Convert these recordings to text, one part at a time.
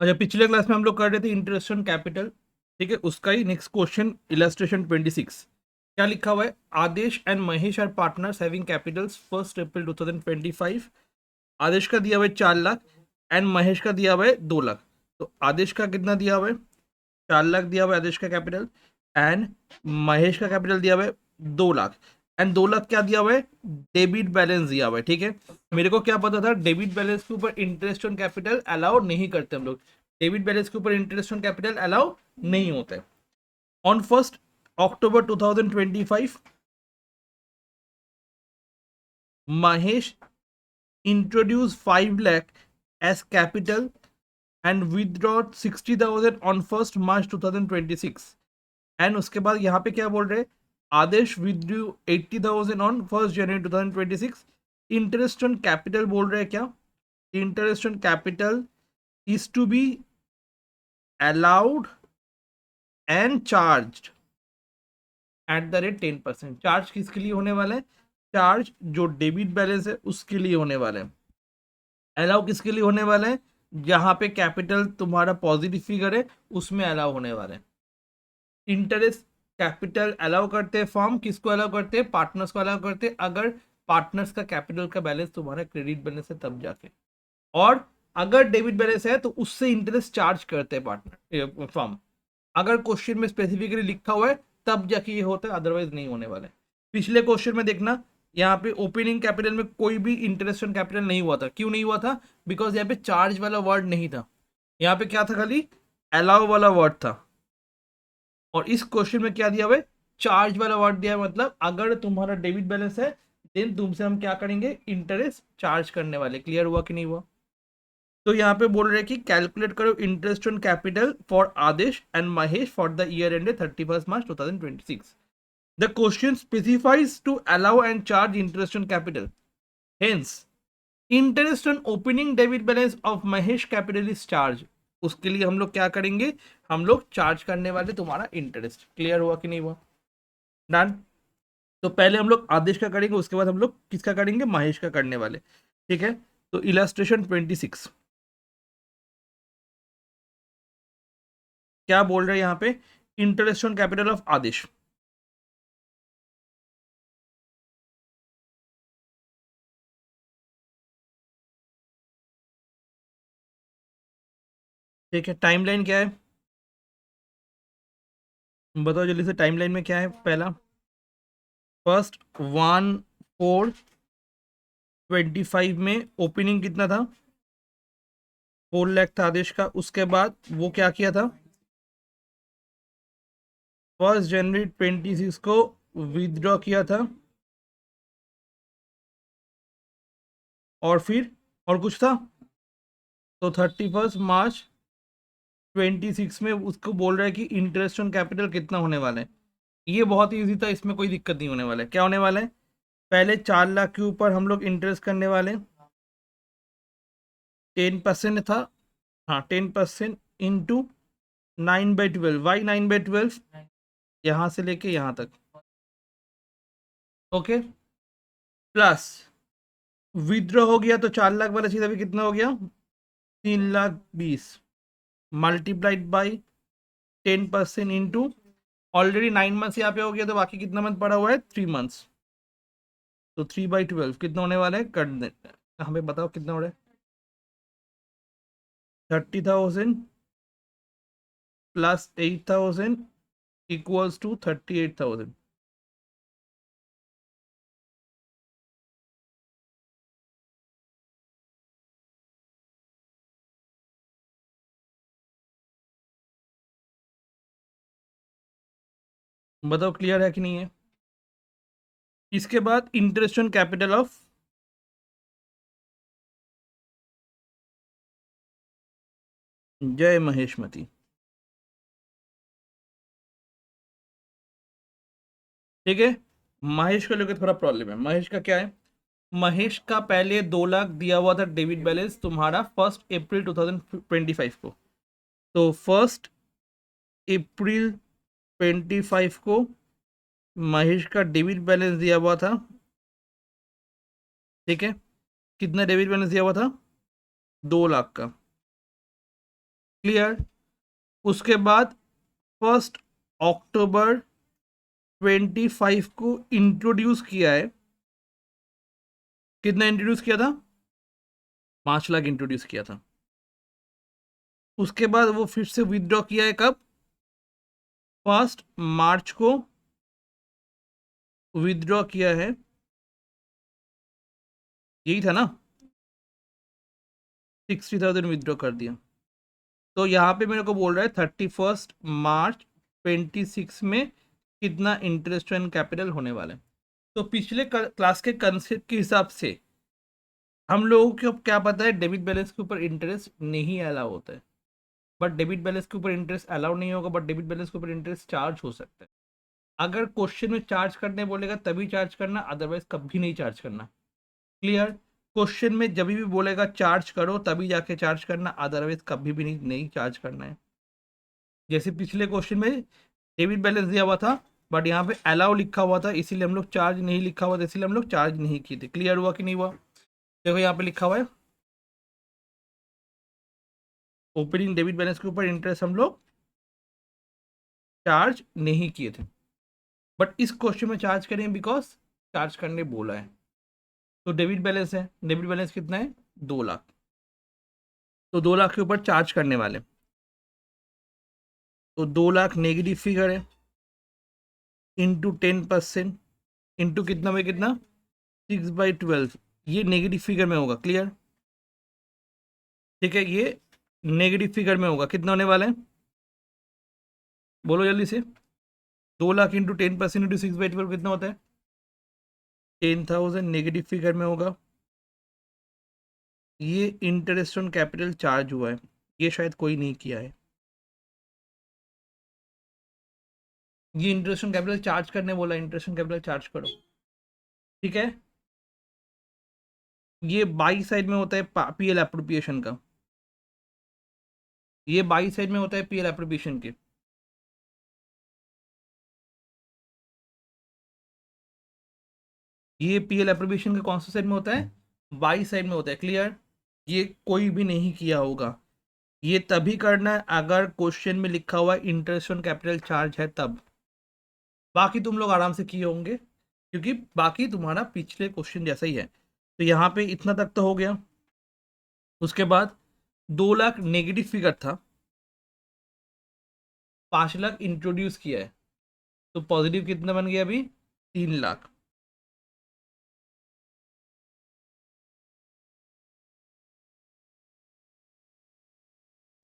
अच्छा, पिछले क्लास में हम लोग कर रहे थे इंटरेस्ट ऑन कैपिटल। ठीक है, उसका ही नेक्स्ट क्वेश्चन, इलस्ट्रेशन 26। क्या लिखा हुआ है? Adesh and Mahesh are partners having capitals 1 April 2025। Adesh का दिया हुआ है 4 लाख एंड महेश का दिया हुआ है 2 लाख। तो आदेश का कितना दिया हुआ है? 4 लाख दिया हुआ है आदेश का कैपिटल, एंड महेश का कैपिटल दिया हुआ है 2 लाख। एंड 2 लाख क्या दिया हुआ है? डेबिट बैलेंस दिया हुआ है। ठीक है, मेरे को क्या पता था, डेबिट बैलेंस के ऊपर इंटरेस्ट ऑन कैपिटल अलाउ नहीं करते हम लोग। डेबिट बैलेंस के ऊपर इंटरेस्ट ऑन कैपिटल अलाउ नहीं होता है। On 1 October 2025 Mahesh introduce 5 lakh as capital and withdraw 60,000 on 1 March 2026। And उसके बाद यहाँ पे क्या बोल रहे हैं? Adesh withdrew 80,000 on 1 January 2026। Interest on capital बोल रहे हैं क्या? Interest on capital is to be allowed and charge at the rate 10%। Charge किसके लिए होने वाला है? चार्ज जो डेबिट बैलेंस है उसके लिए होने वाला है। अलाउ किसके लिए होने वाला है? जहां पे कैपिटल तुम्हारा पॉजिटिव फिगर है उसमें अलाउ होने वाला है। इंटरेस्ट कैपिटल अलाउ करते हैं फॉर्म, किसको अलाउ करते हैं? पार्टनर्स को अलाउ करते हैं, अगर पार्टनर्स का कैपिटल का बैलेंस तुम्हारा क्रेडिट बैलेंस है तब जाके। और अगर डेबिट बैलेंस है तो उससे इंटरेस्ट चार्ज करते हैं पार्टनर फॉर्म। अगर क्वेश्चन में स्पेसिफिकली लिखा हुआ है तब जाके ये होता है, अदरवाइज नहीं होने वाला है। पिछले क्वेश्चन में देखना, यहाँ पे ओपनिंग कैपिटल में कोई भी इंटरेस्ट ऑन कैपिटल नहीं हुआ था। क्यों नहीं हुआ था? बिकॉज यहाँ पे चार्ज वाला वर्ड नहीं था। यहाँ पे क्या था? खाली अलाउ वाला वर्ड था। और इस क्वेश्चन में क्या दिया हुआ है? चार्ज वाला वर्ड दिया है। मतलब अगर तुम्हारा डेबिट बैलेंस है देन तुमसे हम क्या करेंगे? इंटरेस्ट चार्ज करने वाले। क्लियर हुआ कि नहीं हुआ? तो यहाँ पे बोल रहे हैं कि कैलकुलेट करो interest on capital for Adesh and Mahesh for the year ended 31 March 2026। The question specifies to allow and charge interest on capital, hence interest on opening debit balance of Mahesh capital is charge. उसके लिए हम लोग क्या करेंगे? हम लोग charge करने वाले तुम्हारा इंटरेस्ट। क्लियर हुआ कि नहीं हुआ? डन। तो पहले हम लोग आदेश का करेंगे, उसके बाद हम लोग किसका करेंगे? महेश का करने वाले। ठीक है, तो इलस्ट्रेशन 26 क्या बोल रहे हैं यहाँ पे? इंटरेस्ट ऑन कैपिटल ऑफ आदेश। ठीक है, टाइमलाइन क्या है? बताओ जल्दी से, टाइमलाइन में क्या है? पहला, 1/4/25 में ओपनिंग कितना था? 4 लाख था आदेश का। उसके बाद वो क्या किया था? 1 जनवरी 26 को विदड्रॉ किया था। और फिर और कुछ था? तो 31 मार्च 26 में उसको बोल रहा है कि इंटरेस्ट ऑन कैपिटल कितना होने वाला है। ये बहुत ईजी था, इसमें कोई दिक्कत नहीं होने वाला है। क्या होने वाला है? पहले 4 लाख के ऊपर हम लोग इंटरेस्ट करने वाले हैं। 10% था। हाँ, 10% इंटू 9/12। वाई 9/12? यहाँ से लेके यहाँ तक। ओके, प्लस विद्रॉ हो गया तो 4 लाख वाला चीज अभी कितना हो गया? 3,20,000 multiplied by 10% into, already 9 months यहाँ पे हो गया तो बाकी कितना मंथ पड़ा हुआ है? 3 मंथ्स। तो 3/12 कितना होने वाला है? कर दे, हमें बताओ कितना हो रहा है? 30,000 प्लस 8,000 इक्वल्स टू 38,000। बताओ क्लियर है कि नहीं है? इसके बाद इंटरेस्ट ऑन कैपिटल ऑफ, जय महेशमती। ठीक है, महेश को लेकर थोड़ा प्रॉब्लम है। महेश का क्या है? महेश का पहले 2 लाख दिया हुआ था डेबिट बैलेंस तुम्हारा 1 अप्रैल 2025 को। तो 1 अप्रैल 2025 को महेश का डेबिट बैलेंस दिया हुआ था। ठीक है, कितना डेबिट बैलेंस दिया हुआ था? 2 लाख का। क्लियर। उसके बाद 1 अक्टूबर 25 को इंट्रोड्यूस किया है। कितना इंट्रोड्यूस किया था? 5 लाख इंट्रोड्यूस किया था। उसके बाद वो फिर से विदड्रॉ किया है कब? 1 मार्च को विदड्रॉ किया है, यही था ना? 60,000 विदड्रॉ कर दिया। तो यहाँ पे मेरे को बोल रहा है 31 मार्च 26 में कितना इंटरेस्ट एंड कैपिटल होने वाला है। तो पिछले क्लास के कंसेप्ट के हिसाब से हम लोगों को अब क्या पता है, डेबिट बैलेंस के ऊपर इंटरेस्ट नहीं अलाउ होता है। बट डेबिट बैलेंस के ऊपर इंटरेस्ट अलाउ नहीं होगा, बट डेबिट बैलेंस के ऊपर इंटरेस्ट चार्ज हो सकता है। अगर क्वेश्चन में चार्ज करने बोलेगा तभी चार्ज करना, अदरवाइज कभी नहीं चार्ज करना। क्लियर। क्वेश्चन में जब भी बोलेगा चार्ज करो तभी जाके चार्ज करना, अदरवाइज कभी भी नहीं चार्ज करना है। जैसे पिछले क्वेश्चन में डेबिट बैलेंस दिया हुआ था बट यहाँ पे अलाउ लिखा हुआ था, इसीलिए हम लोग चार्ज नहीं लिखा हुआ था, इसीलिए हम लोग चार्ज नहीं किए थे। क्लियर हुआ कि नहीं हुआ? देखो यहाँ पे लिखा हुआ है ओपनिंग डेबिट बैलेंस के ऊपर इंटरेस्ट हम लोग चार्ज नहीं किए थे, बट इस क्वेश्चन में चार्ज करें बिकॉज चार्ज करने बोला है। तो डेबिट बैलेंस है, डेबिट बैलेंस कितना है? 2 लाख। तो 2 लाख के ऊपर चार्ज करने वाले, तो 2 लाख नेगेटिव फिगर है, इंटू 10%, इंटू कितना में कितना? 6/12। ये नेगेटिव फिगर में होगा। क्लियर। ठीक है, ये नेगेटिव फिगर में होगा। कितना होने वाला है? बोलो जल्दी से। 2 लाख इंटू 10% इंटू 6/12 कितना होता है? 10,000 नेगेटिव फिगर में होगा। ये इंटरेस्ट ऑन कैपिटल चार्ज हुआ है, ये शायद कोई नहीं किया है। ये इंटरेस्ट ऑन कैपिटल चार्ज करने बोला, इंटरेस्ट ऑन कैपिटल चार्ज करो। ठीक है। ये बाई साइड में होता है पीएल एप्रोप्रिएशन का, ये बाई साइड में होता है पीएल एप्रोप्रिएशन के। ये पीएल एप्रोप्रिएशन का कौन सा साइड में होता है? बाई साइड में होता है। क्लियर। ये कोई भी नहीं किया होगा, ये तभी करना है अगर क्वेश्चन में लिखा हुआ इंटरेस्ट ऑन कैपिटल चार्ज है तब। बाकी तुम लोग आराम से किए होंगे क्योंकि बाकी तुम्हारा पिछले क्वेश्चन जैसा ही है। तो यहाँ पे इतना तक तो हो गया। उसके बाद 2 लाख नेगेटिव फिगर था, 5 लाख इंट्रोड्यूस किया है, तो पॉजिटिव कितना बन गया अभी? 3 लाख।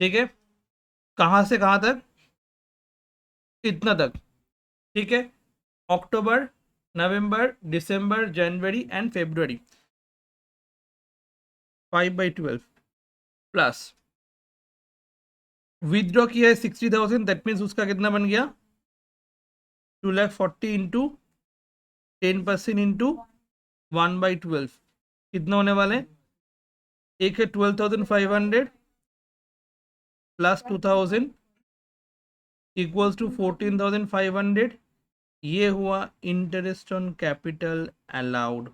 ठीक है। कहाँ से कहाँ तक? इतना तक। ठीक है। अक्टूबर, नवंबर, दिसंबर, जनवरी एंड फेब्रुवरी 5/12 प्लस विदड्रॉ किया है 60,000, दैट मीन्स उसका कितना बन गया? 2,40,000 इंटू 10% इंटू 1/12 कितना होने वाले? एक है 12,500 प्लस 2,000 इक्वल्स टू 14,500। ये हुआ इंटरेस्ट ऑन कैपिटल अलाउड,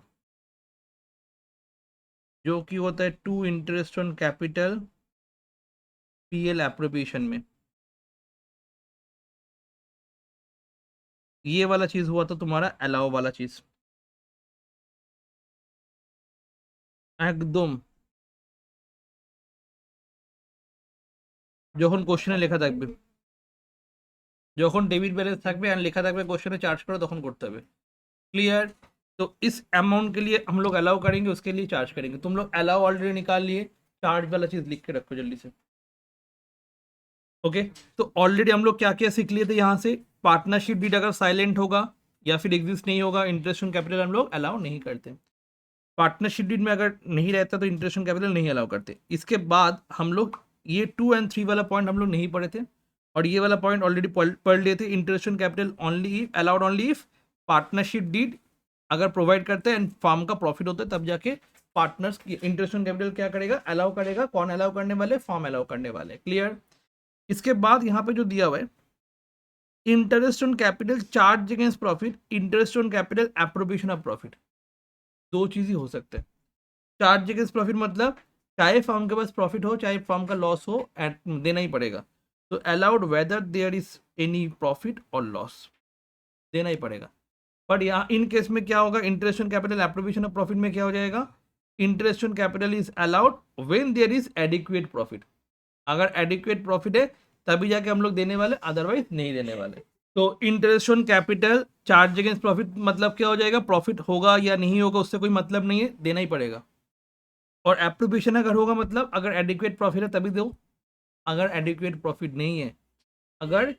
जो कि होता है to interest on capital PL appropriation में। ये वाला चीज हुआ था तुम्हारा अलाउ वाला चीज। একদম যখন কোশ্চেনে লেখা থাকবে, যখন ডেবিট ব্যালেন্স থাকবে আর লেখা থাকবে क्वेश्चन चार्ज करो तখন করতে হবে। क्लियर। तो इस अमाउंट के लिए हम लोग अलाउ करेंगे, उसके लिए चार्ज करेंगे। तुम लोग अलाउ ऑलरेडी निकाल लिए, चार्ज वाला चीज लिख के रखो जल्दी से। ओके। तो ऑलरेडी हम लोग क्या क्या सीख लिए थे यहाँ से? पार्टनरशिप डीड अगर साइलेंट होगा या फिर एग्जिस्ट नहीं होगा, इंटरेस्ट ऑन कैपिटल हम लोग अलाउ नहीं करते। पार्टनरशिप डीड में अगर नहीं रहता तो इंटरेस्ट ऑन कैपिटल नहीं अलाउ करते। इसके बाद हम लोग ये 2 और 3 वाला पॉइंट हम लोग नहीं पढ़े थे, और ये वाला पॉइंट ऑलरेडी पढ़ लिए थे। Interest on capital only allowed only if partnership deed अगर प्रोवाइड करते हैं एंड फार्म का प्रॉफिट होता है, तब जाके पार्टनर्स की इंटरेस्ट ऑन कैपिटल क्या करेगा? अलाउ करेगा। कौन अलाउ करने वाले? फार्म अलाउ करने वाले। क्लियर। इसके बाद यहाँ पे जो दिया हुआ है interest on capital charge against profit, interest on capital appropriation of profit, दो चीज ही हो सकते हैं। चार्ज अगेंस्ट प्रॉफिट मतलब चाहे फर्म के पास प्रॉफिट हो चाहे फर्म का लॉस हो, देना ही पड़ेगा। तो allowed whether there is any profit और लॉस, देना ही पड़ेगा। बट यहाँ इन केस में क्या होगा, interest on capital appropriation of profit में क्या हो जाएगा, interest on capital is allowed when there is adequate profit. अगर एडिक्वेट प्रॉफिट है तभी जाके हम लोग देने वाले, अदरवाइज नहीं देने वाले। तो interest on capital charge against profit मतलब क्या हो जाएगा, प्रॉफिट होगा या नहीं होगा उससे कोई मतलब नहीं है, देना ही पड़ेगा। और एप्रोप्रिएशन अगर होगा मतलब अगर एडिक्वेट प्रॉफिट है तभी दो, अगर एडिक्वेट प्रॉफिट नहीं है, अगर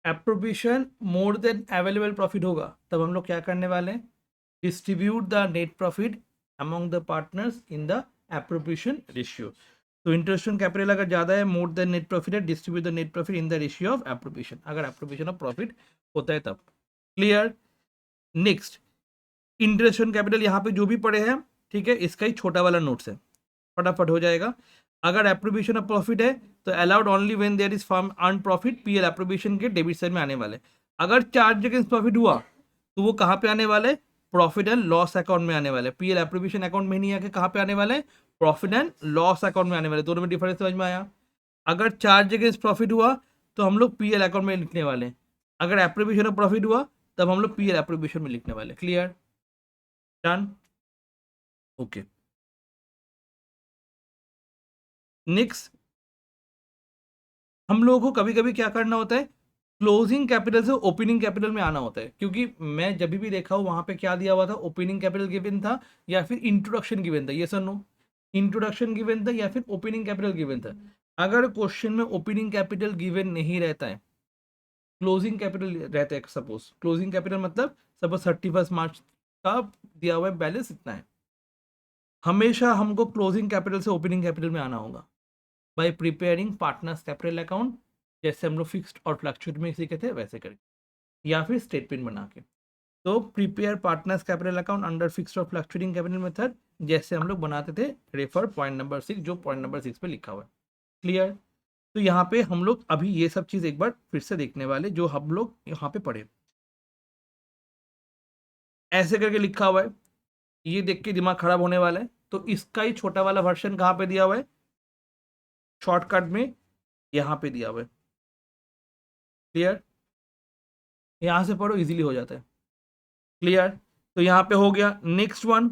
appropriation more than available profit होगा तब हम लोग क्या करने वाले हैं, distribute the net profit among the partners in the appropriation ratio. तो इंटरेस्ट ऑन कैपिटल अगर ज्यादा है, मोर देन नेट प्रॉफिट है, distribute the net profit in the ratio of appropriation, अगर एप्रोप्रिएशन ऑफ प्रॉफिट होता है तब। Clear. Next, interest on capital यहाँ पे जो भी पड़े हैं, ठीक है, इसका ही छोटा वाला नोट्स है, फटाफट हो जाएगा। अगर एप्रोप्रिएशन ऑफ प्रॉफिट है तो allowed only when there is firm earn profit, PL appropriation के डेबिट साइड में आने वाले। अगर चार्ज अगेंस्ट प्रॉफिट हुआ तो वो कहाँ पे आने वाले, प्रॉफिट एंड लॉस अकाउंट में आने वाले। पीएल एप्रोप्रिएशन अकाउंट में नहीं आके कहाँ पे आने वाले, प्रॉफिट एंड लॉस अकाउंट में आने वाले। दोनों में डिफरेंस समझ में आया। अगर चार्ज अगेंस्ट प्रॉफिट हुआ तो हम लोग पीएल अकाउंट में लिखने वाले, अगर एप्रोप्रिएशन ऑफ प्रॉफिट हुआ तब हम लोग पीएल एप्रोप्रिएशन में लिखने वाले। Clear, done, okay. नेक्स्ट, हम लोगों को कभी कभी क्या करना होता है, क्लोजिंग कैपिटल से ओपनिंग कैपिटल में आना होता है। क्योंकि मैं जब भी देखा हूँ वहां पे क्या दिया हुआ था, ओपनिंग कैपिटल गिवन था या फिर इंट्रोडक्शन गिवन था, ये सर नो, इंट्रोडक्शन गिवन था या फिर ओपनिंग कैपिटल गिवन था। अगर क्वेश्चन में ओपनिंग कैपिटल गिवन नहीं रहता है, क्लोजिंग कैपिटल रहता है, सपोज क्लोजिंग कैपिटल मतलब सपोज 31 मार्च का दिया हुआ है बैलेंस इतना है, हमेशा हमको क्लोजिंग कैपिटल से ओपनिंग कैपिटल में आना होगा by preparing partners capital account, जैसे हम लोग फिक्स्ड और फ्लक्चुएट में सीखे थे वैसे करके, या फिर स्टेटमेंट बना के। तो prepare partners capital account under fixed और फ्लक्चुएटिंग कैपिटल मेथड, जैसे हम लोग बनाते थे, रेफर पॉइंट नंबर 6, जो पॉइंट नंबर 6 पे लिखा हुआ है। क्लियर। तो यहाँ पे हम लोग अभी ये सब चीज एक बार फिर से देखने वाले जो हम लोग यहाँ पे पढ़े, ऐसे करके लिखा हुआ है, ये देख के दिमाग खराब होने वाला है। तो इसका ही छोटा वाला वर्जन कहाँ पे दिया हुआ है, शॉर्टकट में यहाँ पे दिया हुआ है। क्लियर, यहाँ से पढ़ो, इजीली हो जाता है। क्लियर, तो यहाँ पे हो गया। Next one,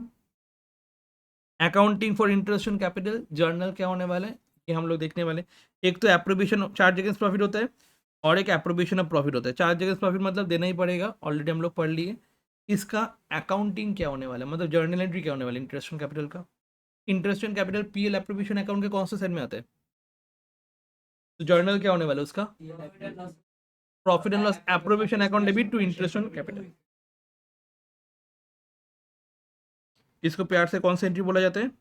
accounting for interest on capital journal क्या होने वाला है, ये हम लोग देखने वाले। एक तो एप्रोप्रिएशन चार्ज अगेंस्ट प्रॉफिट होता है और एक एप्रोप्रिएशन ऑफ प्रॉफिट होता है। चार्ज अगेंस्ट प्रॉफिट मतलब देना ही पड़ेगा, ऑलरेडी हम लोग पढ़ लिए। इसका अकाउंटिंग क्या होने वाला है, मतलब जर्नल एंट्री क्या होने वाली इंटरेस्ट ऑन कैपिटल का। Interest on capital PL appropriation account के कौन से साइड में आता है, तो जर्नल क्या होने वाला है उसका, profit and loss appropriation account debit to interest on capital. इसको प्यार से कौन सा एंट्री बोला जाता है।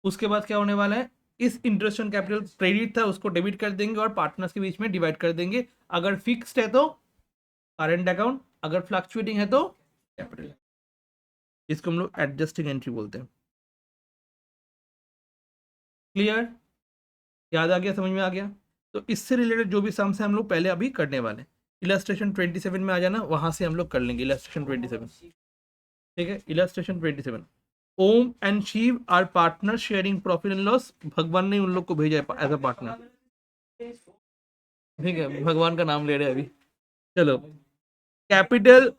उसके बाद क्या होने वाला है, इस इंटरेस्ट ऑन कैपिटल क्रेडिट था उसको डेबिट कर देंगे और पार्टनर्स के बीच में डिवाइड कर देंगे। अगर फिक्स्ड है तो करंट अकाउंट, अगर फ्लक्चुएटिंग है तो कैपिटल। इसको हम लोग एडजस्टिंग एंट्री बोलते हैं। क्लियर, याद आ गया, समझ में आ गया। तो इससे रिलेटेड जो भी सम्स है हम लोग पहले अभी करने वाले। इलस्ट्रेशन 27 में आ जाना, वहां से हम लोग कर लेंगे इलस्ट्रेशन 27। ठीक है, illustration 27, Om and Shiv are partner sharing profit and loss. भगवान ने उन लोग को भेजा है एज अ पार्टनर, ठीक है, भगवान का नाम ले रहे हैं अभी। चलो, capital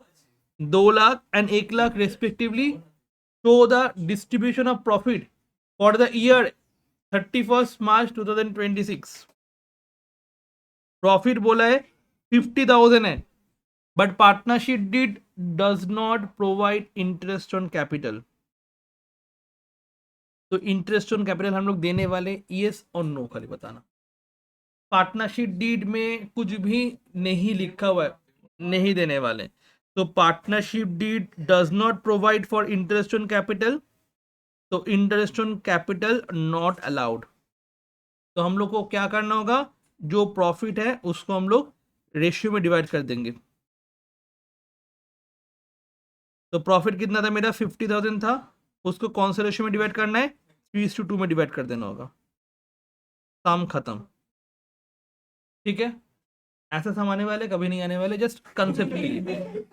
2 lakh and 1 lakh respectively show the distribution of profit for the year 31 March 2026। Profit बोला है 50,000 है, but partnership deed does not provide interest on capital. तो इंटरेस्ट ऑन कैपिटल हम लोग देने वाले, यस और नो खाली बताना। पार्टनरशिप डीड में कुछ भी नहीं लिखा हुआ है, नहीं देने वाले। तो partnership deed does not provide for interest on capital, तो interest on capital not allowed. तो हम लोग को क्या करना होगा, जो प्रॉफिट है उसको हम लोग रेशियो में डिवाइड कर देंगे। तो प्रॉफिट कितना था मेरा, 50,000 था, उसको कौन से रेशियो में डिवाइड करना है, 3:2 में डिवाइड कर देना होगा। काम खत्म। ठीक है, ऐसा सम आने वाले, कभी नहीं आने वाले, जस्ट कंसेप्ट के लिए।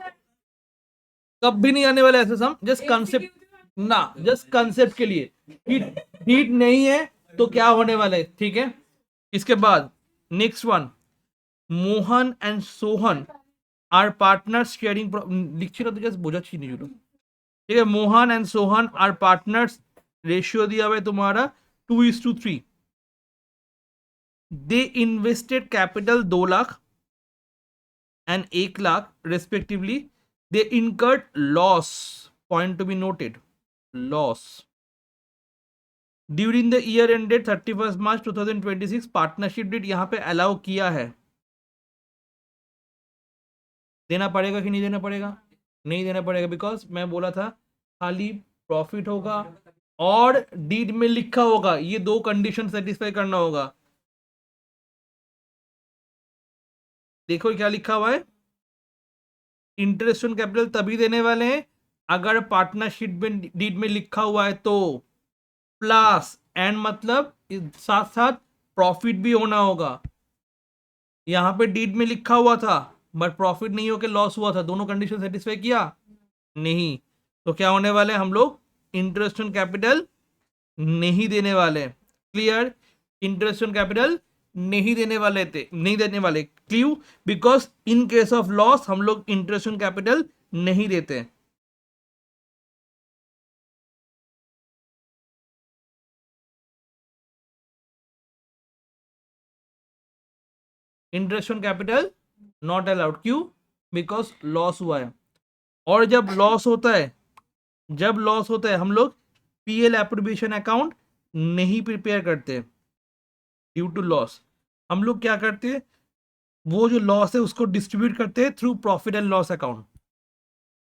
कभी नहीं आने वाले ऐसे सम, जस्ट कंसेप्ट, ना, जस्ट कंसेप्ट के लिए हीट नहीं है तो क्या होने वाला है, ठीक है। इसके बाद next one, Mohan and Sohan are partners sharing, लिखছি না তো জাস্ট বোঝাচ্ছি নিজুলো, ठीक है। Mohan and Sohan are partners, ratio दिया हुआ है तुम्हारा 2:3। They invested capital 2 lakh and 1 lakh respectively. They incurred loss, point to be noted, loss during the year ended 31 March 2026। Partnership deed यहाँ पे अलाउ किया है, देना पड़ेगा कि नहीं देना पड़ेगा? नहीं देना पड़ेगा, बिकॉज मैं बोला था खाली प्रॉफिट होगा और डीड में लिखा होगा, ये 2 कंडीशन सेटिस्फाई करना होगा। देखो क्या लिखा हुआ है, इंटरेस्ट ऑन कैपिटल तभी देने वाले हैं अगर पार्टनरशिप में डीड में लिखा हुआ है तो, प्लस एंड मतलब साथ साथ प्रॉफिट भी होना होगा। यहाँ पे डीड में लिखा हुआ था बट प्रॉफिट नहीं होकर लॉस हुआ था, दोनों कंडीशन सेटिस्फाई किया नहीं, तो क्या होने वाले हम लोग इंटरेस्ट ऑन कैपिटल नहीं देने वाले। क्लियर, इंटरेस्ट ऑन कैपिटल नहीं देने वाले थे, नहीं देने वाले, clear, because in case of loss हम लोग इंटरेस्ट ऑन कैपिटल नहीं देते। Interest on capital not allowed, क्यों? बिकॉज लॉस हुआ है। और जब लॉस होता है, जब लॉस होता है हम लोग पीएल एप्रोप्रिएशन अकाउंट नहीं प्रिपेयर करते ड्यू टू लॉस। हम लोग क्या करते हैं, वो जो लॉस है उसको डिस्ट्रीब्यूट करते हैं through profit and loss account.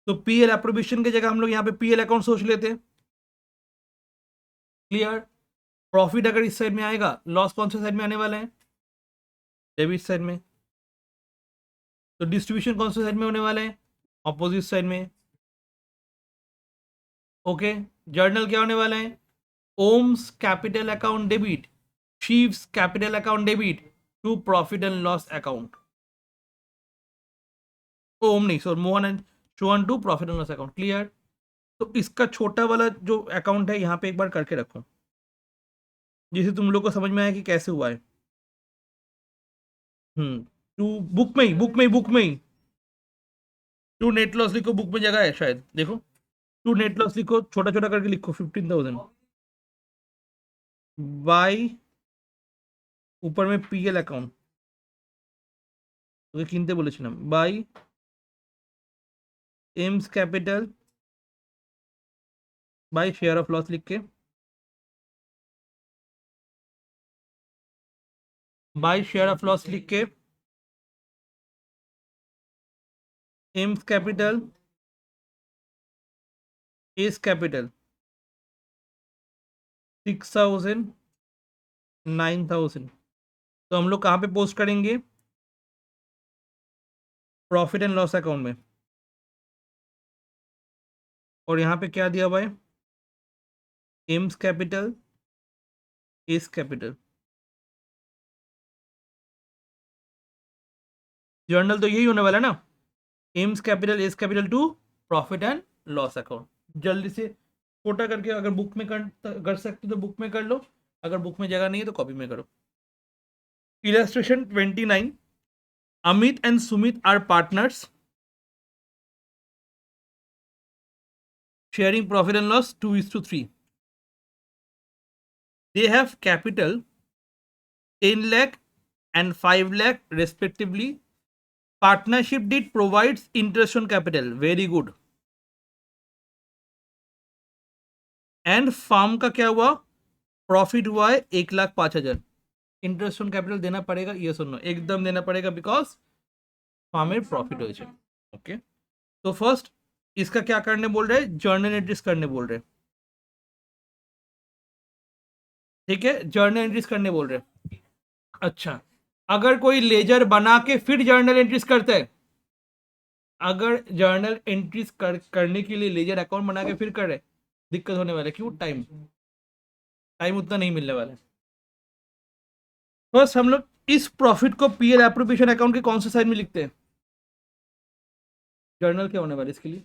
तो पीएल एप्रोप्रिएशन की जगह हम लोग यहाँ पे पीएल अकाउंट सोच लेते हैं। क्लियर, प्रॉफिट अगर इस साइड में आएगा, लॉस कौन से साइड में आने वाला है? डेबिट साइड में। तो डिस्ट्रीब्यूशन कौन से साइड में होने वाला है? ऑपोजिट साइड में। ओके, जर्नल क्या होने वाला है? Om's capital account debit, Shiv's capital account debit to profit and loss account. Om नहीं, sorry, Mohan and Sohan to profit and loss account. Clear, तो इसका छोटा वाला जो अकाउंट है यहाँ पे एक बार करके रखो, जिसे तुम लोग को समझ में आया कि कैसे हुआ है। टू बुक में ही, बुक में ही टू नेट लॉस लिखो, बुक में जगह है शायद, देखो टू नेट लॉस लिखो, छोटा छोटा करके लिखो, 15,000 बाई, ऊपर में पीएल अकाउंट, ওকে কিনতে বলেছিলাম, বাই एम्स capital by share of loss लिख के, बाई शेयर ऑफ लॉस लिख के, एम्स कैपिटल एस कैपिटल 6,000 9,000। तो हम लोग कहाँ पे पोस्ट करेंगे? प्रॉफिट एंड लॉस अकाउंट में। और यहाँ पे क्या दिया हुआ है? एम्स कैपिटल एस कैपिटल। जर्नल तो यही होने वाला है ना, एम्स कैपिटल एस capital to profit and loss account. जल्दी से छोटा करके अगर बुक में कर सकते तो बुक में कर लो, अगर बुक में जगह नहीं है तो कॉपी में करो। Illustration 29, Amit and Sumit are partners sharing profit and loss 2:3. They have capital 10 lakh and 5 lakh respectively. Partnership deed provides interest on capital. Very good. And firm का क्या हुआ? प्रॉफिट हुआ है 1,05,000। इंटरेस्ट ऑन कैपिटल देना पड़ेगा, ये सुनो, एकदम देना पड़ेगा बिकॉज फार्मेर प्रॉफिट हो जाए। ओके, तो फर्स्ट इसका क्या करने बोल रहे हैं? जर्नल एंट्रीज करने बोल रहे हैं, ठीक है, जर्नल एंट्रीज करने बोल रहे हैं। अच्छा, अगर कोई लेजर बना के फिर जर्नल एंट्रीज करता है, अगर जर्नल एंट्रीज करने के लिए लेजर अकाउंट बना के फिर कर रहे, दिक्कत होने वाला है। क्यों? टाइम, टाइम उतना नहीं मिलने वाला है। फर्स्ट हम लोग इस प्रॉफिट को पीएल एप्रोप्रिएशन अकाउंट के कौन से साइड में लिखते हैं? जर्नल क्या होने वाला है इसके लिए?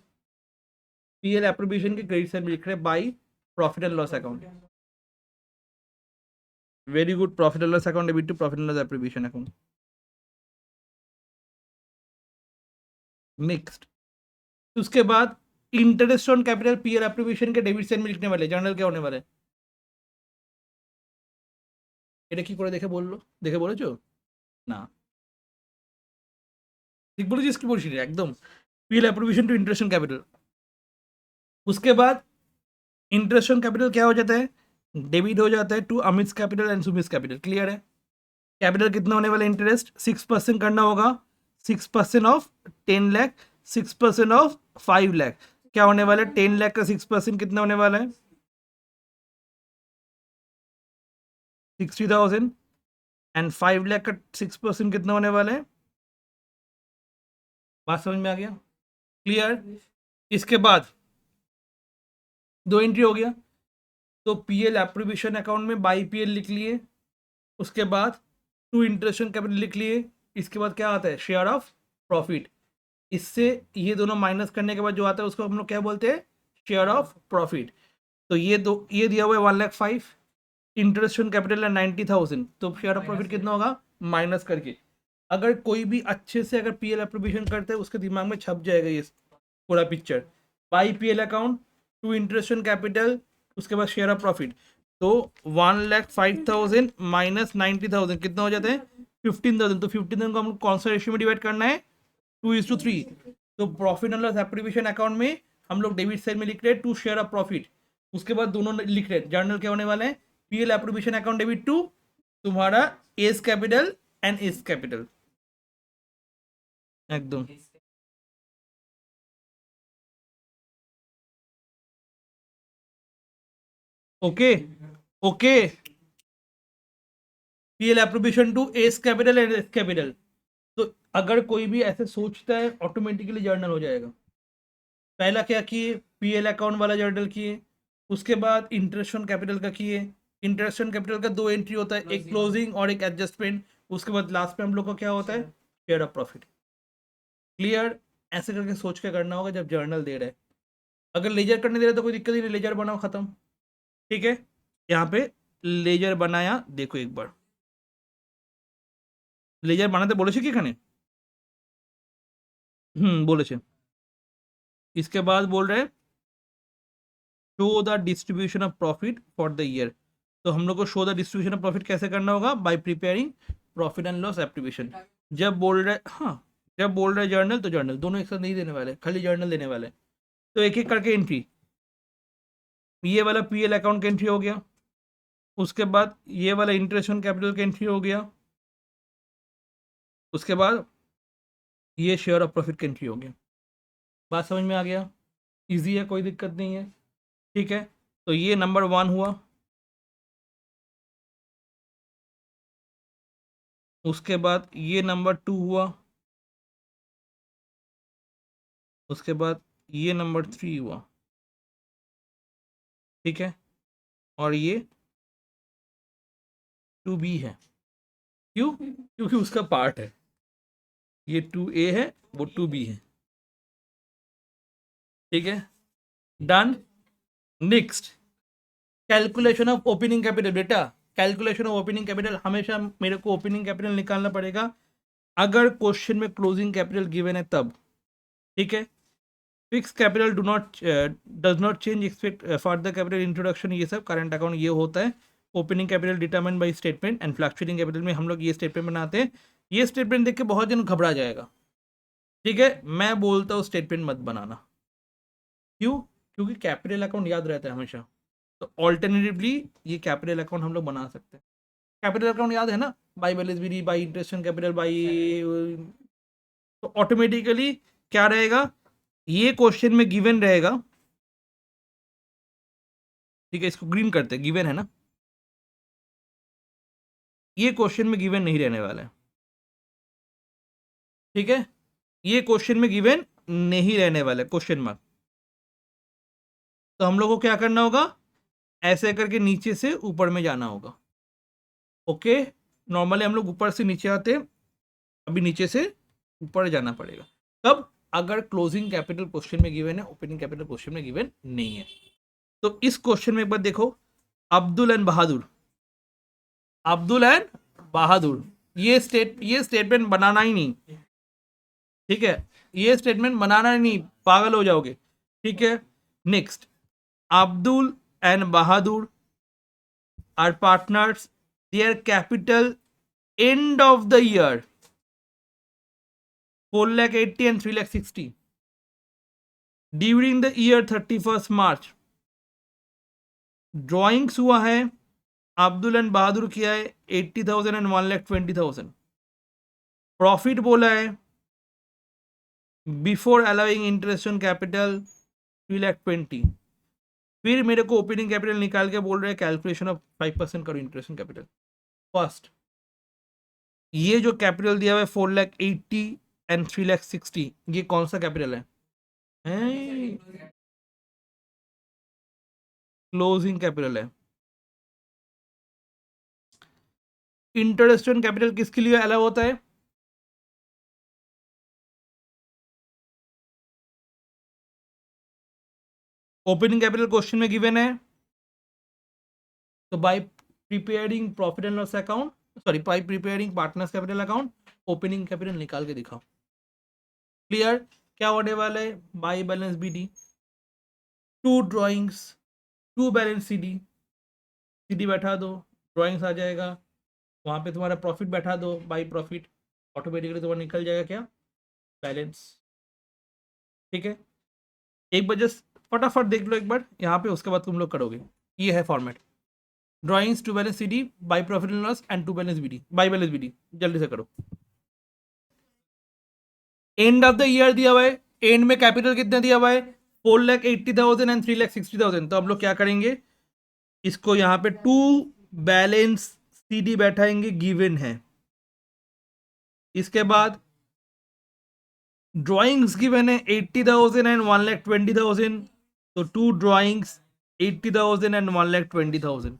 पीएल एप्रोप्रिएशन के क्रेडिट साइड में लिख रहे हैं by profit and loss account. Very good, profit and loss account debit to profit and loss appropriation account. Next, उसके बाद interest on capital PL appropriation के डेबिट साइड में लिखने वाले जर्नल क्या होने वाले? এটা কি করে দেখে বললো, দেখে বলেছো না? ঠিক বলেছিস কি বলছিস একদম। PL appropriation to interest on capital. उसके बाद इंटरेस्ट ऑन कैपिटल क्या हो जाता है? डेबिट हो जाता है to Amit capital and Sumit capital. Clear है? कैपिटल कितना होने वाला? इंटरेस्ट 6% करना होगा। 6% ऑफ 10 लाख, 6% ऑफ 5 लाख। क्या होने वाला है? 10 लाख का 6% कितना होने वाला है? 60,000 एंड 5 लाख का 6% कितना होने वाला है? बात समझ में आ गया? क्लियर? इसके बाद दो एंट्री हो गया, तो पीएल एप्रोप्रिएशन अकाउंट में बाई पीएल लिख लिए, उसके बाद टू इंटरेस्ट ऑन कैपिटल लिख लिए। इसके बाद क्या आता है? Share of profit. इससे ये दोनों माइनस करने के बाद जो आता है उसको हम लोग क्या बोलते हैं? Share of profit. तो ये दिया हुआ है 1,05,000, इंटरेस्ट ऑन कैपिटल है 90,000, तो शेयर ऑफ प्रॉफिट कितना होगा? माइनस करके। अगर कोई भी अच्छे से अगर पीएल एप्रोप्रिएशन करता है उसके दिमाग में छप जाएगा ये पूरा picture. By PL account to interest on capital, उसके बाद शेयर ऑफ प्रॉफिट। तो 1,05,000 माइनस 90,000 कितना हो जाता है? 15,000। तो 15,000 को हम लोग कौन सा रेशियो में डिवाइड करना है? 2:3। तो profit and loss appropriation account में हम लोग डेबिट साइड में लिख रहे हैं टू शेयर ऑफ प्रॉफिट। उसके बाद दोनों लिख रहे हैं जर्नल क्या होने वाले हैं? PL appropriation account debit to तुम्हारा S capital and S capital. एकदम okay okay. PL appropriation to S capital and S capital. तो अगर कोई भी ऐसे सोचता है ऑटोमेटिकली जर्नल हो जाएगा। पहला क्या किए? पीएल अकाउंट वाला जर्नल किए, उसके बाद इंटरेस्ट ऑन कैपिटल का किए। इंटरेस्ट ऑन कैपिटल का दो एंट्री होता है, एक क्लोजिंग और एक एडजस्टमेंट। उसके बाद लास्ट में हम लोग का क्या होता है? Share of profit. क्लियर? ऐसे करके सोच के करना होगा जब जर्नल दे रहे हैं। अगर लेजर करने दे रहे तो कोई दिक्कत ही नहीं, लेजर बनाओ, खत्म। ठीक है, यहाँ पे लेजर बनाया, देखो एक बार লেজার বানাতে বলেছে কি এখানে? বলেছে। इसके बाद बोल रहे हैं show the distribution of profit for the year. तो हम लोग को show the distribution of profit कैसे करना होगा? By preparing profit and loss appropriation. जब बोल रहे हाँ, जब बोल रहे जर्नल तो जर्नल दोनों एक साथ नहीं देने वाले, खाली जर्नल देने वाले। तो एक एक करके एंट्री। ये वाला पीएल अकाउंट का एंट्री हो गया, उसके बाद ये वाला इंटरेस्ट ऑन कैपिटल का एंट्री हो गया, उसके बाद ये शेयर ऑफ प्रॉफिट का एंट्री हो गया। बात समझ में आ गया? इजी है, कोई दिक्कत नहीं है। ठीक है, तो ये नंबर 1 हुआ। उसके बाद ये नंबर 2 हुआ, उसके बाद ये नंबर 3 हुआ। ठीक है, और ये 2B है। क्यों? क्योंकि उसका पार्ट है। ये 2A है, वो 2B है। ठीक है, done. Next, calculation of opening capital. बेटा कैलकुलेशन ऑफ ओपनिंग कैपिटल हमेशा मेरे को ओपनिंग कैपिटल निकालना पड़ेगा अगर क्वेश्चन में क्लोजिंग कैपिटल गिवन है तब। ठीक है, fix capital does not change, expect further capital introduction, ये सब करंट अकाउंट ये होता है। Opening capital determine by statement and fluctuating capital में हम लोग ये स्टेटमेंट बनाते हैं। ये स्टेटमेंट देख के बहुत जन घबरा जाएगा। ठीक है, मैं बोलता हूँ स्टेटमेंट मत बनाना। क्यों? क्योंकि कैपिटल अकाउंट याद रहता है हमेशा। तो ऑल्टरनेटिवली ये कैपिटल अकाउंट हम लोग बना सकते हैं। कैपिटल अकाउंट याद है ना? बाई बैलेंस बिली, by interest on capital, by. तो ऑटोमेटिकली क्या रहेगा? ये क्वेश्चन में गिवन रहेगा। ठीक है, इसको ग्रीन करते हैं, गिवन है ना? ये क्वेश्चन में गिवन नहीं रहने वाला है। ठीक है, ये क्वेश्चन में गिवन नहीं रहने वाला है, क्वेश्चन मार्क। तो हम लोग को क्या करना होगा? ऐसे करके नीचे से ऊपर में जाना होगा। ओके, नॉर्मली हम लोग ऊपर से नीचे आते हैं, अभी नीचे से ऊपर जाना पड़ेगा। कब? अगर क्लोजिंग कैपिटल क्वेश्चन में गिवन है, ओपनिंग कैपिटल क्वेश्चन में गिवन नहीं है। तो इस क्वेश्चन में एक बार देखो, अब्दुल एंड बहादुर, अब्दुल एंड बहादुर, ये स्टेटमेंट बनाना ही नहीं, ठीक है, ये स्टेटमेंट बनाना ही नहीं, पागल हो जाओगे, ठीक है। Next, Abdul and Bahadur are partners, their capital end of the year 4,80,000 and 3,60,000 during the year 31st March। Drawings हुआ है, अब्दुल एंड बहादुर किया है 80,000 एंड 1,20,000। प्रॉफिट बोला है before allowing interest on capital 3,20,000। फिर मेरे को ओपनिंग कैपिटल निकाल के बोल रहे हैं कैलकुलेशन ऑफ 5% करो इंटरेस्ट ऑन कैपिटल। फर्स्ट, ये जो कैपिटल दिया हुआ है 4,80,000 एंड 3,60,000, ये कौन सा कैपिटल है? क्लोजिंग कैपिटल है। इंटरेस्ट ऑन कैपिटल किसके लिए अलाउ होता है? ओपनिंग कैपिटल क्वेश्चन में गिवन है, तो by preparing profit and loss account, sorry, by preparing partners capital account opening capital निकाल के दिखाओ। क्लियर? क्या होने वाला है? By balance BD, to drawings, to balance CD, CD बैठा दो, ड्रॉइंग्स आ जाएगा, वहां पे तुम्हारा प्रॉफिट बैठा दो, बाई प्रॉफिट, ऑटोमेटिकली तुम्हारा निकल जाएगा क्या? बैलेंस। ठीक है, एक बार जस्ट फटाफट देख लो एक बार यहाँ पे, उसके बाद तुम लोग करोगे। ये है format, drawings, to balance CD, by profit and loss and to balance BD, by balance BD. जल्दी से करो। एंड ऑफ द ईयर दिया हुआ है, एंड में कैपिटल कितना दिया हुआ है? 4,80,000 एंड 3,60,000। तो हम लोग क्या करेंगे, इसको यहाँ पे टू बैलेंस सीडी बैठाएंगे, गिवन है। इसके बाद ड्राइंग्स गिवन है 80,000 एंड 1,20,000, तो टू ड्राइंग्स 80,000 एंड 1,20,000।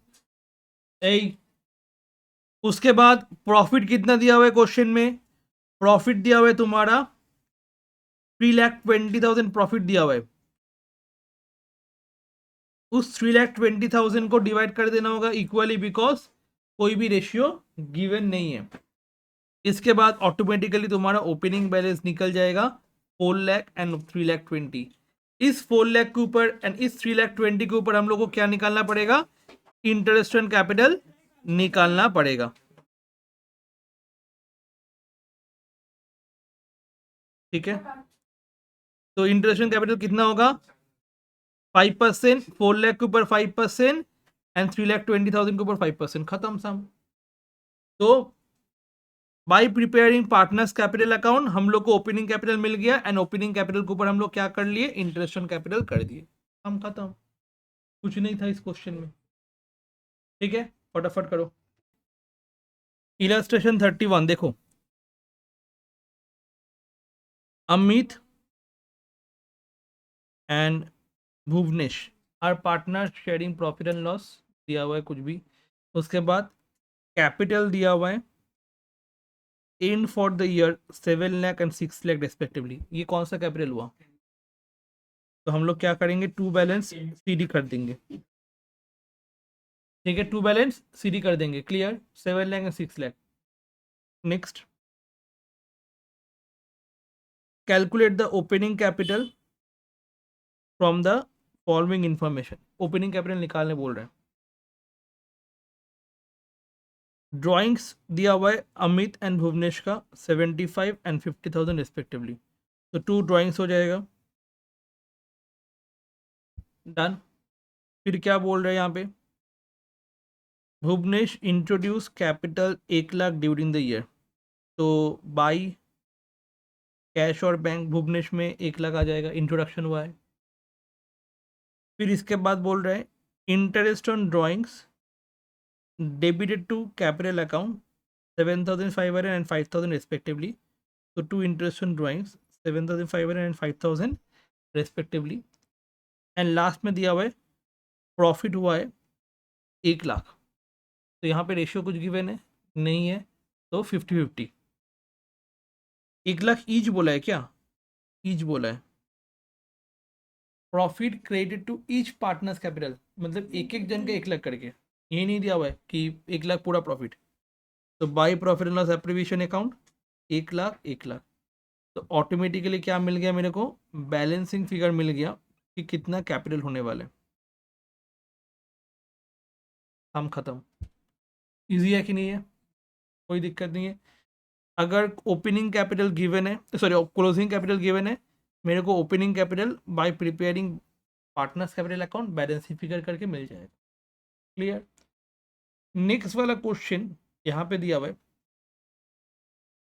उसके बाद प्रॉफिट कितना दिया हुआ है क्वेश्चन में? प्रॉफिट दिया हुआ है तुम्हारा 3,20,000 प्रॉफिट दिया हुआ है। उस 3,20,000 को डिवाइड कर देना होगा इक्वली, बिकॉज कोई भी रेशियो गिवन नहीं है। इसके बाद ऑटोमेटिकली तुम्हारा ओपनिंग बैलेंस निकल जाएगा 4 लाख एंड 3,20,000। इस 4 लाख के ऊपर एंड इस 3,20,000 के ऊपर हम लोग को क्या निकालना पड़ेगा? इंटरेस्ट ऑन कैपिटल निकालना पड़ेगा। ठीक है, तो इंटरेस्ट ऑन कैपिटल कितना होगा? 5%, 4 लाख के ऊपर 5% एंड 3,20,000 के ऊपर 5%, खत्म सम। तो by preparing partners capital account हम लोग को ओपनिंग कैपिटल मिल गया एंड ओपनिंग कैपिटल के ऊपर हम लोग क्या कर लिए? इंटरेस्ट ऑन कैपिटल कर दिए, हम खत्म। कुछ नहीं था इस क्वेश्चन में। ठीक है, फटाफट करो। इलस्ट्रेशन 31 देखो, Amit and Bhuvnesh are partner sharing profit and loss, दिया हुआ है कुछ भी। उसके बाद कैपिटल दिया हुआ है in for the year 7 lakh and 6 lakh respectively. ये कौन सा कैपिटल हुआ? तो हम लोग क्या करेंगे? टू बैलेंस सीडी कर देंगे। ठीक है, टू बैलेंस सीडी कर देंगे। Clear? 7 lakh and 6 lakh. Next, calculate the opening capital from the following information. Opening capital निकालने बोल रहे हैं। ड्राइंग्स दिया हुआ है अमित एंड भुवनेश का 75 एंड 50,000 रिस्पेक्टिवली, तो टू ड्राइंग्स हो जाएगा। डन। फिर क्या बोल रहे हैं यहाँ पे? Bhuvnesh introduce capital 1 lakh during the year, तो बाई कैश और बैंक भुवनेश में 1 लाख आ जाएगा, इंट्रोडक्शन हुआ है। फिर इसके बाद बोल रहे हैं interest on drawings debited to capital account 7,500 and 5,000 respectively, तो to interest on drawings 7,500 and 5,000 respectively. And last में दिया हुआ है प्रॉफिट हुआ है 1 लाख, तो यहाँ पे रेशियो कुछ गिवन है नहीं है, तो 50-50। 1 लाख ईच बोला है क्या? ईच बोला है, profit credit to each partners capital, मतलब एक एक जन का 1 लाख करके, ये नहीं दिया हुआ है कि 1 लाख पूरा प्रॉफिट। तो by profit and loss एप्रीविएशन account 1 lakh 1 lakh, तो ऑटोमेटिकली क्या मिल गया मेरे को, बैलेंसिंग फिगर मिल गया कि कितना कैपिटल होने वाला है। हम खत्म। इजी है कि नहीं है, कोई दिक्कत नहीं है। अगर ओपनिंग कैपिटल गिवन है, सॉरी क्लोजिंग कैपिटल गिवन है, मेरे को opening capital by preparing partners capital account balance sheet figure करके मिल जाएगा। क्लियर। नेक्स्ट वाला क्वेश्चन यहाँ पे दिया हुआ है,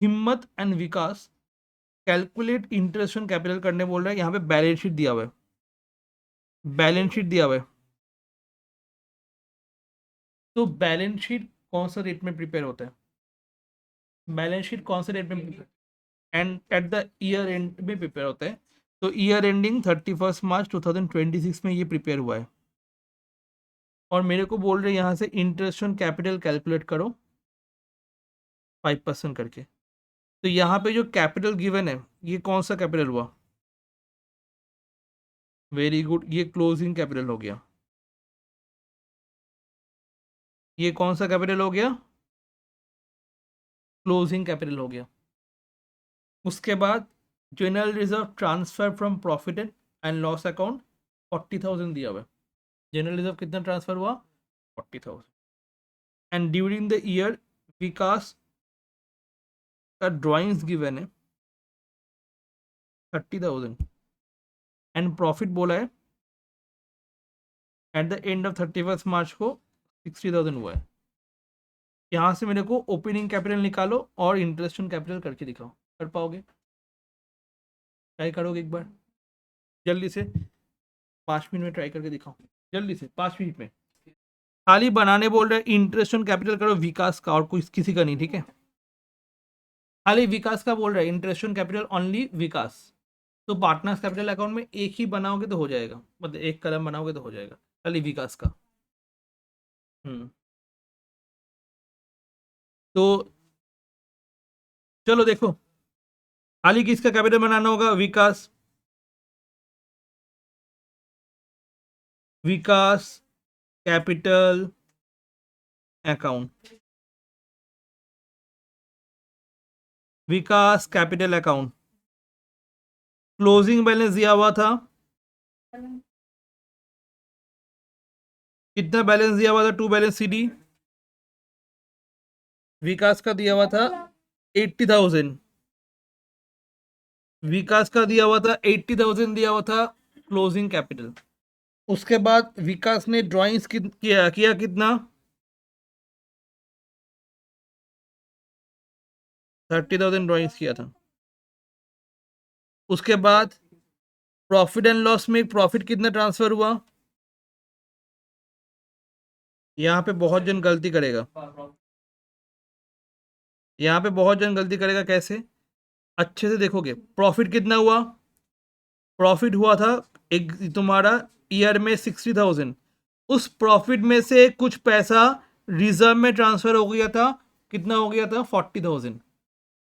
हिम्मत and Vikas calculate interest on capital करने बोल रहा है। यहाँ पे बैलेंस शीट दिया हुआ है, बैलेंस शीट दिया हुआ है। तो बैलेंस शीट कौन सा रेट में प्रिपेयर होता है, बैलेंस शीट कौन से रेट में prepare, and at the year and में प्रिपेयर होता है। तो ईयर एंडिंग 31 मार्च 2026 में ये प्रिपेयर हुआ है, और मेरे को बोल रहे हैं यहाँ से इंटरेस्ट ऑन कैपिटल कैलकुलेट करो 5% करके। तो यहाँ पे जो कैपिटल गिवन है ये कौन सा कैपिटल हुआ, वेरी गुड, ये क्लोजिंग कैपिटल हो गया। ये कौन सा कैपिटल हो गया, क्लोजिंग कैपिटल हो गया। उसके बाद general reserve transfer from profit and loss account 40,000 दिया हुआ है। जनरल रिजर्व कितना ट्रांसफर हुआ, 40,000। एंड ड्यूरिंग द ईयर विकास का ड्राइंग्स गिवन है 30,000, एंड प्रॉफिट बोला है एट द एंड ऑफ 31 मार्च को 60,000 हुआ है। यहाँ से मेरे को ओपनिंग कैपिटल निकालो और इंटरेस्ट ऑन कैपिटल करके दिखाओ, कर पाओगे, ट्राई करोगे एक बार जल्दी से, 5 मिनट में ट्राई करके दिखाओ, जल्दी से 5 मिनट में। खाली बनाने बोल रहे हैं, इंटरेस्ट ऑन कैपिटल करो विकास का, और कोई किसी का नहीं, ठीक है। खाली विकास का बोल रहे हैं, इंटरेस्ट ऑन कैपिटल ओनली विकास। तो पार्टनर्स कैपिटल अकाउंट में एक ही बनाओगे तो हो जाएगा, मतलब एक कलम बनाओगे तो हो जाएगा, खाली विकास का। हम्म। तो चलो देखो, खाली किसका कैपिटल बनाना होगा, विकास, विकास कैपिटल अकाउंट, विकास कैपिटल अकाउंट। क्लोजिंग बैलेंस दिया हुआ था, कितना बैलेंस दिया हुआ था, टू बैलेंस सीडी, विकास का दिया हुआ था 80,000, विकास का दिया हुआ था 80,000 दिया हुआ था क्लोजिंग कैपिटल। उसके बाद विकास ने ड्राइंग्स किया कितना, 30,000 ड्राइंग्स किया था। उसके बाद प्रॉफिट एंड लॉस में प्रॉफिट कितना ट्रांसफर हुआ, यहाँ पे बहुत जन गलती करेगा, यहाँ पे बहुत जन गलती करेगा, कैसे, अच्छे से देखोगे, प्रॉफिट कितना हुआ, प्रॉफिट हुआ था एक तुम्हारा ईयर में 60,000, उस प्रॉफिट में से कुछ पैसा रिजर्व में ट्रांसफर हो गया था, कितना हो गया था, 40,000।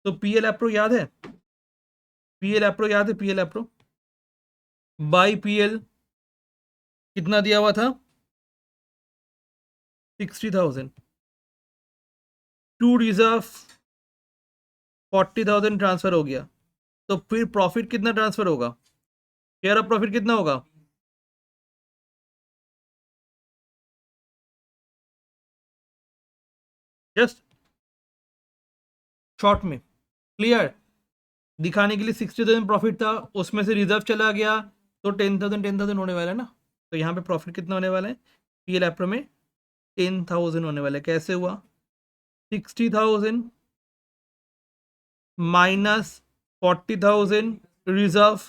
तो पीएल एप्रो याद है, पीएल एप्रो याद है, पीएल एप्रो बाई पीएल कितना दिया हुआ था, 60,000, टू रिजर्व 40,000 ट्रांसफर हो गया। तो फिर प्रॉफिट कितना ट्रांसफर होगा, शेयर ऑफ प्रॉफिट कितना होगा, जस्ट शॉर्ट में क्लियर दिखाने के लिए, 60,000 प्रॉफिट था, उसमें से रिजर्व चला गया, तो 10,000 होने वाला है ना। तो यहाँ पे प्रॉफिट कितना होने वाला है, पीएल एप्रो में 10,000 होने वाला है। कैसे हुआ, 60,000 minus 40,000 reserve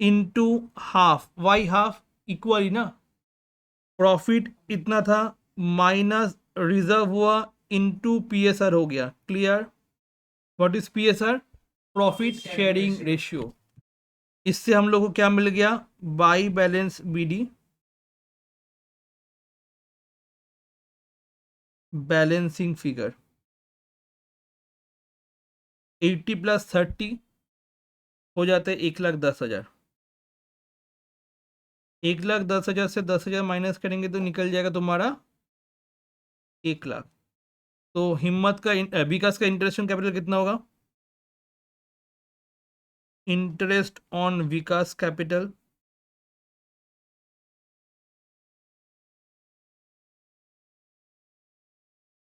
into half, why half equally ना, प्रॉफिट इतना था माइनस रिजर्व हुआ इंटू पीएसआर हो गया। Clear, what is PSR, profit sharing ratio. इससे हम लोग को क्या मिल गया, by balance BD, balancing figure 80 + 30 हो जाते हैं 1,10,000। 1,10,000 से 10,000 माइनस करेंगे तो निकल जाएगा तुम्हारा 1,00,000। तो हिम्मत का विकास का इंटरेस्ट ऑन कैपिटल कितना होगा? Interest on Vikas capital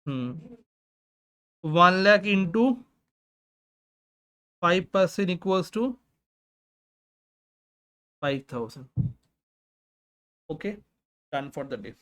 hmm 1,00,000 into 5% equals to 5,000। Okay, done for the day.